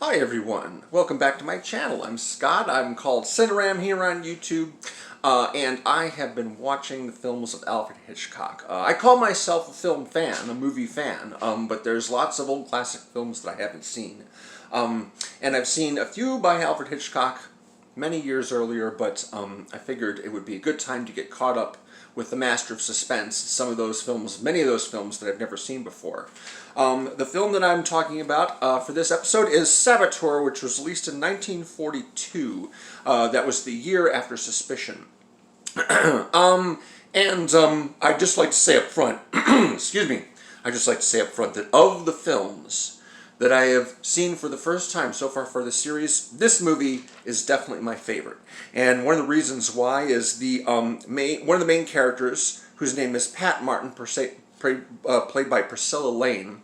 Hi everyone, welcome back to my channel. I'm Scott, I'm called CineRam here on YouTube, and I have been watching the films of Alfred Hitchcock. I call myself a film fan, a movie fan, but there's lots of old classic films that I haven't seen. And I've seen a few by Alfred Hitchcock many years earlier, but I figured it would be a good time to get caught up with the master of suspense, some of those films, many of those films that I've never seen before. The film that I'm talking about for this episode is Saboteur, which was released in 1942. That was the year after Suspicion. I'd just like to say up front, excuse me, I'd just like to say up front that of the films that I have seen for the first time so far for the series, this movie is definitely my favorite. And one of the reasons why is the one of the main characters, whose name is Pat Martin, played by Priscilla Lane,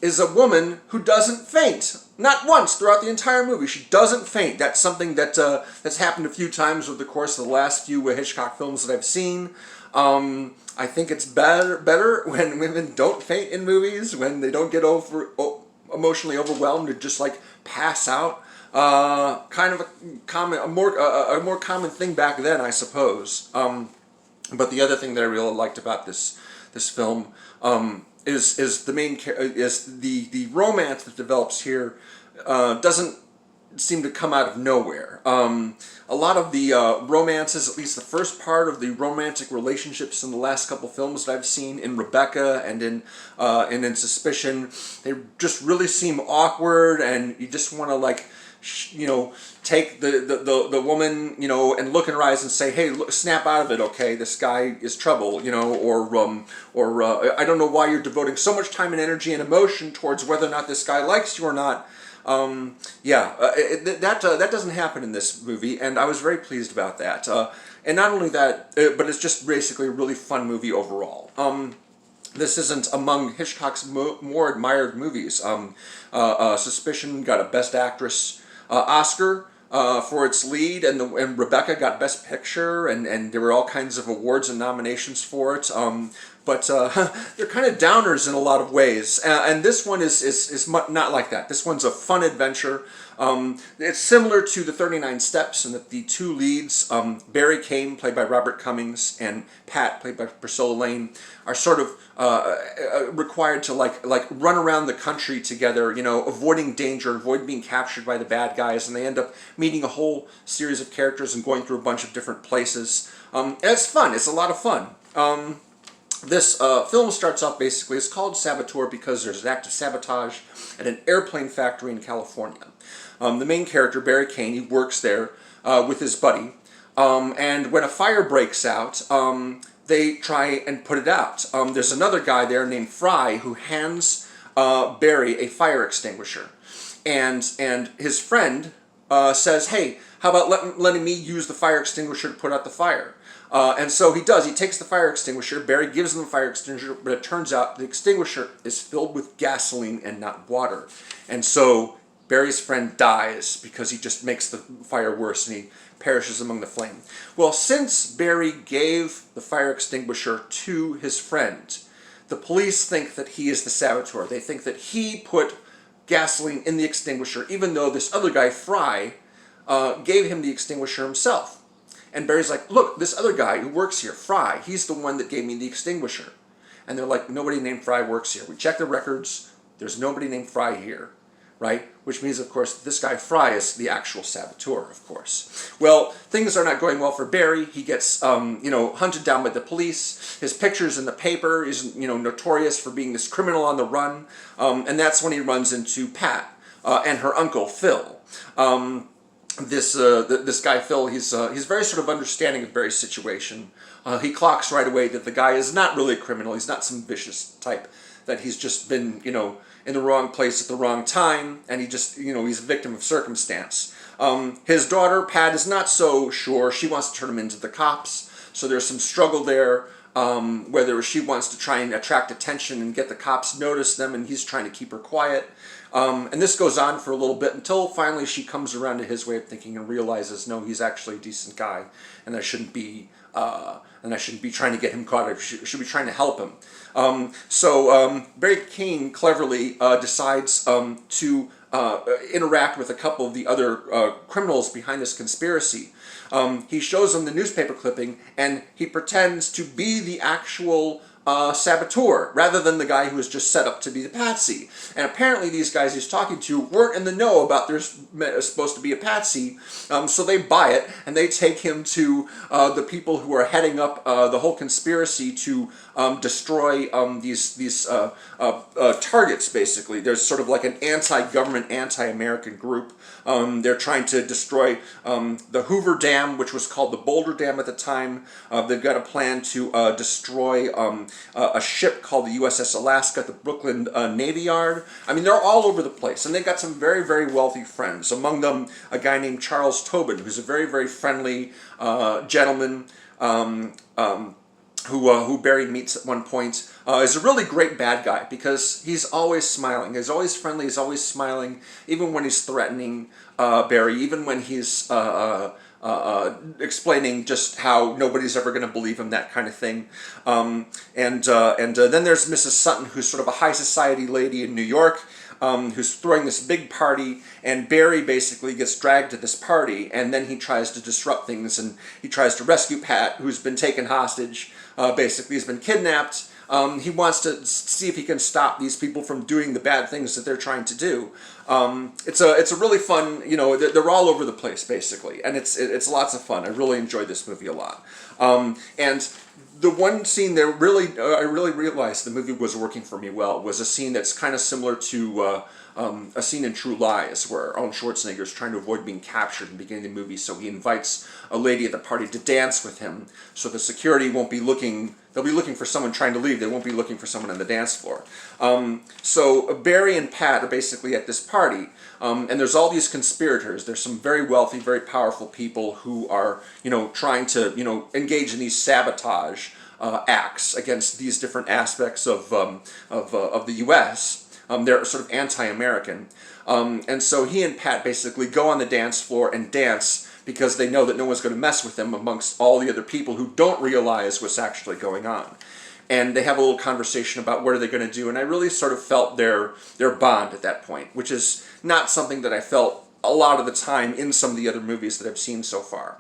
is a woman who doesn't faint. Not once throughout the entire movie. She doesn't faint. That's something that that's happened a few times over the course of the last few Hitchcock films that I've seen. I think it's better when women don't faint in movies, when they don't get emotionally overwhelmed or just like pass out. Kind of a more common thing back then, I suppose. But the other thing that I really liked about this film is the romance that develops here doesn't seem to come out of nowhere. A lot of the romances, at least the first part of the romantic relationships in the last couple films that I've seen, in Rebecca and in Suspicion, they just really seem awkward, and you just want to, like, take the woman, and look in her eyes and say, hey, look, snap out of it, okay? This guy is trouble, or I don't know why you're devoting so much time and energy and emotion towards whether or not this guy likes you or not. That doesn't happen in this movie, and I was very pleased about that. And not only that, but it's just basically a really fun movie overall. This isn't among Hitchcock's more admired movies. Suspicion got a Best Actress Oscar for its lead, and Rebecca got Best Picture, and there were all kinds of awards and nominations for it. But they're kind of downers in a lot of ways, and this one is not like that. This one's a fun adventure. It's similar to the 39 Steps in that the two leads, Barry Kane, played by Robert Cummings, and Pat, played by Priscilla Lane, are sort of required to like run around the country together, avoiding danger, avoid being captured by the bad guys, and they end up meeting a whole series of characters and going through a bunch of different places. And it's fun. It's a lot of fun. This film starts off basically, it's called Saboteur because there's an act of sabotage at an airplane factory in California. The main character, Barry Kane, he works there with his buddy, and when a fire breaks out, they try and put it out. There's another guy there named Fry who hands Barry a fire extinguisher, and his friend says, hey, how about letting me use the fire extinguisher to put out the fire? And so he does. He takes the fire extinguisher. Barry gives him the fire extinguisher, but it turns out the extinguisher is filled with gasoline and not water. And so Barry's friend dies because he just makes the fire worse, and he perishes among the flame. Well, since Barry gave the fire extinguisher to his friend, the police think that he is the saboteur. They think that he put gasoline in the extinguisher, even though this other guy, Fry, gave him the extinguisher himself. And Barry's like, look, this other guy who works here, Fry, he's the one that gave me the extinguisher. And they're like, nobody named Fry works here. We checked the records. There's nobody named Fry here, right? Which means, of course, this guy Fry is the actual saboteur, of course. Well, things are not going well for Barry. He gets, hunted down by the police. His picture's in the paper. He's, notorious for being this criminal on the run. And that's when he runs into Pat and her uncle, Phil. This guy Phil, he's very sort of understanding of Barry's situation. He clocks right away that the guy is not really a criminal. He's not some vicious type. That he's just been, in the wrong place at the wrong time, and he just, he's a victim of circumstance. His daughter Pat is not so sure. She wants to turn him into the cops. So there's some struggle there, whether she wants to try and attract attention and get the cops notice them, and he's trying to keep her quiet. And this goes on for a little bit until finally she comes around to his way of thinking and realizes, no, he's actually a decent guy, and I shouldn't be trying to get him caught. I should be trying to help him. So Barry Kane cleverly decides to interact with a couple of the other criminals behind this conspiracy. He shows them the newspaper clipping, and he pretends to be the actual saboteur, rather than the guy who was just set up to be the patsy. And apparently these guys he's talking to weren't in the know about there's supposed to be a patsy, so they buy it, and they take him to the people who are heading up the whole conspiracy to destroy these targets, basically. There's sort of like an anti-government, anti-American group. They're trying to destroy the Hoover Dam, which was called the Boulder Dam at the time. They've got a plan to destroy a ship called the USS Alaska at the Brooklyn Navy Yard. I mean, they're all over the place, and they've got some very, very wealthy friends. Among them, a guy named Charles Tobin, who's a very, very friendly gentleman who Barry meets at one point. Is a really great bad guy because he's always smiling. He's always friendly. He's always smiling, even when he's threatening Barry, even when he's explaining just how nobody's ever going to believe him, that kind of thing. And then there's Mrs. Sutton, who's sort of a high society lady in New York, who's throwing this big party, and Barry basically gets dragged to this party, and then he tries to disrupt things, and he tries to rescue Pat, who's been taken hostage. Basically, he's been kidnapped. He wants to see if he can stop these people from doing the bad things that they're trying to do. It's a really fun, they're all over the place, basically, and it's lots of fun. I really enjoyed this movie a lot. And the one scene that I really realized the movie was working for me well was a scene that's kind of similar to a scene in True Lies, where Arnold Schwarzenegger is trying to avoid being captured in the beginning of the movie, so he invites a lady at the party to dance with him, so the security won't be looking. They'll be looking for someone trying to leave. They won't be looking for someone on the dance floor. So Barry and Pat are basically at this party, and there's all these conspirators. There's some very wealthy, very powerful people who are, trying to, engage in these sabotage acts against these different aspects of the U.S. They're sort of anti-American. And so he and Pat basically go on the dance floor and dance because they know that no one's going to mess with them amongst all the other people who don't realize what's actually going on. And they have a little conversation about what are they going to do, and I really sort of felt their bond at that point, which is not something that I felt a lot of the time in some of the other movies that I've seen so far.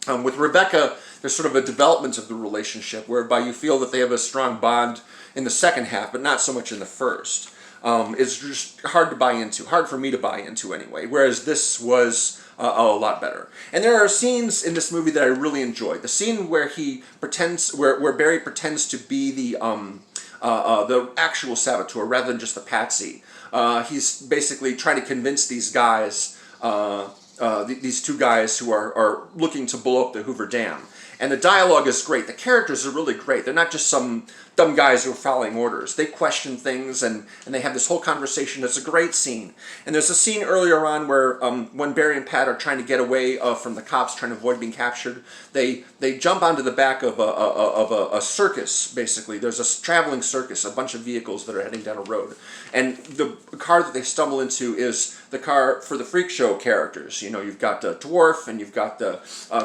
With Rebecca, there's sort of a development of the relationship whereby you feel that they have a strong bond in the second half, but not so much in the first. It's just hard to buy into, hard for me to buy into anyway, whereas this was a lot better. And there are scenes in this movie that I really enjoyed. The scene where where Barry pretends to be the actual saboteur rather than just the patsy. He's basically trying to convince these guys, these two guys who are looking to blow up the Hoover Dam. And the dialogue is great. The characters are really great. They're not just some dumb guys who are following orders. They question things, and they have this whole conversation. It's a great scene. And there's a scene earlier on where when Barry and Pat are trying to get away from the cops, trying to avoid being captured, they jump onto the back of a circus, basically. There's a traveling circus, a bunch of vehicles that are heading down a road. And the car that they stumble into is the car for the freak show characters. You've got the dwarf, and you've got the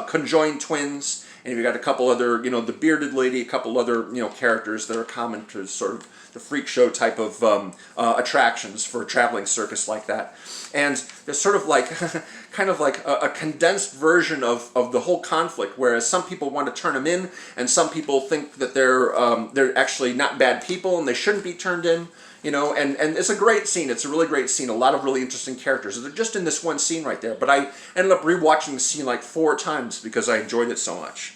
conjoined twins, and you've got a couple other, the bearded lady, a couple other, characters that are common to sort of the freak show type of attractions for a traveling circus like that. And there's sort of like, kind of like a condensed version of the whole conflict, whereas some people want to turn them in, and some people think that they're actually not bad people and they shouldn't be turned in. And it's a great scene. It's a really great scene. A lot of really interesting characters. They're just in this one scene right there. But I ended up rewatching the scene like 4 times because I enjoyed it so much.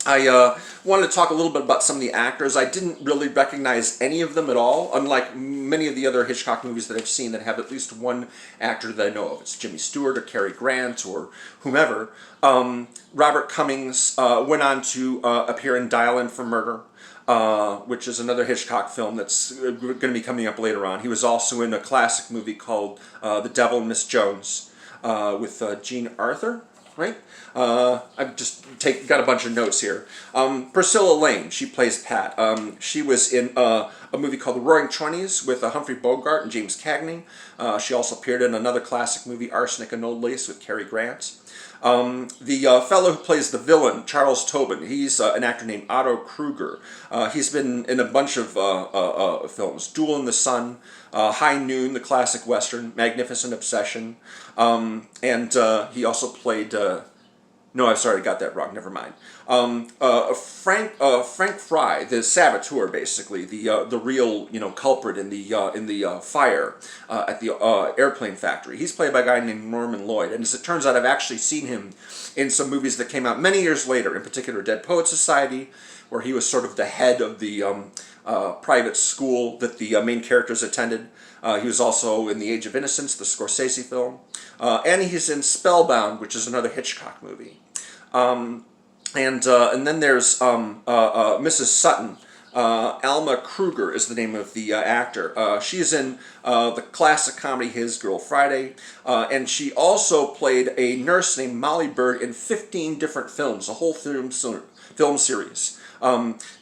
I wanted to talk a little bit about some of the actors. I didn't really recognize any of them at all, unlike many of the other Hitchcock movies that I've seen that have at least one actor that I know of. It's Jimmy Stewart or Cary Grant or whomever. Robert Cummings went on to appear in Dial M for Murder, which is another Hitchcock film that's going to be coming up later on. He was also in a classic movie called The Devil and Miss Jones with Jean Arthur, right? I've just got a bunch of notes here. Priscilla Lane, she plays Pat. She was in a movie called The Roaring Twenties with Humphrey Bogart and James Cagney. She also appeared in another classic movie, Arsenic and Old Lace, with Cary Grant. The fellow who plays the villain, Charles Tobin, he's an actor named Otto Kruger. He's been in a bunch of films. Duel in the Sun, High Noon, the classic Western, Magnificent Obsession, and he also played... no, I'm sorry, I got that wrong. Never mind. Frank Fry, the Saboteur, basically the real culprit in the fire at the airplane factory. He's played by a guy named Norman Lloyd, and as it turns out, I've actually seen him in some movies that came out many years later. In particular, Dead Poets Society, where he was sort of the head of the private school that the main characters attended. He was also in The Age of Innocence, the Scorsese film, and he's in Spellbound, which is another Hitchcock movie. And then there's Mrs. Sutton. Alma Kruger is the name of the actor. She's in the classic comedy His Girl Friday, and she also played a nurse named Molly Bird in 15 different films, a whole film series.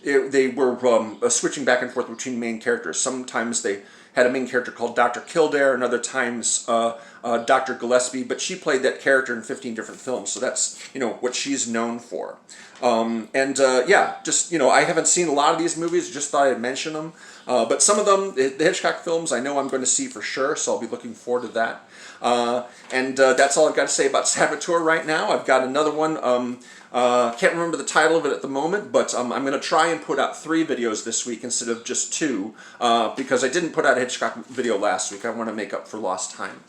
They were switching back and forth between main characters. Sometimes they had a main character called Dr. Kildare, and other times Dr. Gillespie, but she played that character in 15 different films, so that's, what she's known for. Yeah, just, I haven't seen a lot of these movies, just thought I'd mention them. But some of them, the Hitchcock films, I know I'm going to see for sure, so I'll be looking forward to that. That's all I've got to say about Saboteur right now. I've got another one. Can't remember the title of it at the moment, but I'm going to try and put out 3 videos this week instead of just 2, because I didn't put out a Hitchcock video last week. I want to make up for lost time.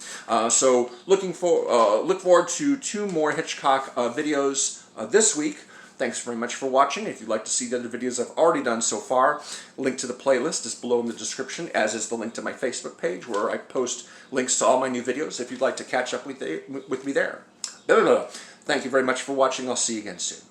So look forward to 2 more Hitchcock videos this week. Thanks very much for watching. If you'd like to see the other videos I've already done so far, link to the playlist is below in the description, as is the link to my Facebook page, where I post links to all my new videos if you'd like to catch up with me there. Thank you very much for watching. I'll see you again soon.